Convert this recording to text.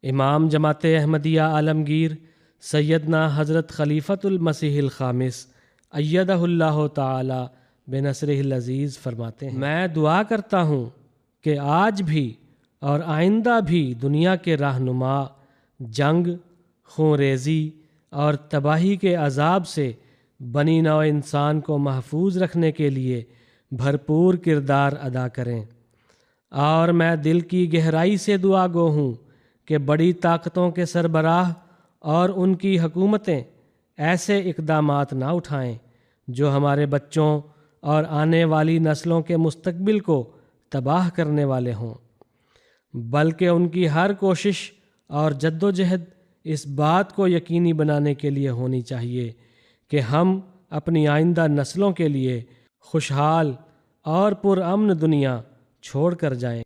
امام جماعت احمدیہ عالمگیر سیدنا حضرت خلیفۃ المسیح الخامس ایدہ اللہ تعالی بنصرہ العزیز فرماتے ہیں، میں دعا کرتا ہوں کہ آج بھی اور آئندہ بھی دنیا کے رہنما جنگ، خون ریزی اور تباہی کے عذاب سے بنی نوع انسان کو محفوظ رکھنے کے لیے بھرپور کردار ادا کریں، اور میں دل کی گہرائی سے دعا گو ہوں کہ بڑی طاقتوں کے سربراہ اور ان کی حکومتیں ایسے اقدامات نہ اٹھائیں جو ہمارے بچوں اور آنے والی نسلوں کے مستقبل کو تباہ کرنے والے ہوں، بلکہ ان کی ہر کوشش اور جد و جہد اس بات کو یقینی بنانے کے لیے ہونی چاہیے کہ ہم اپنی آئندہ نسلوں کے لیے خوشحال اور پرامن دنیا چھوڑ کر جائیں۔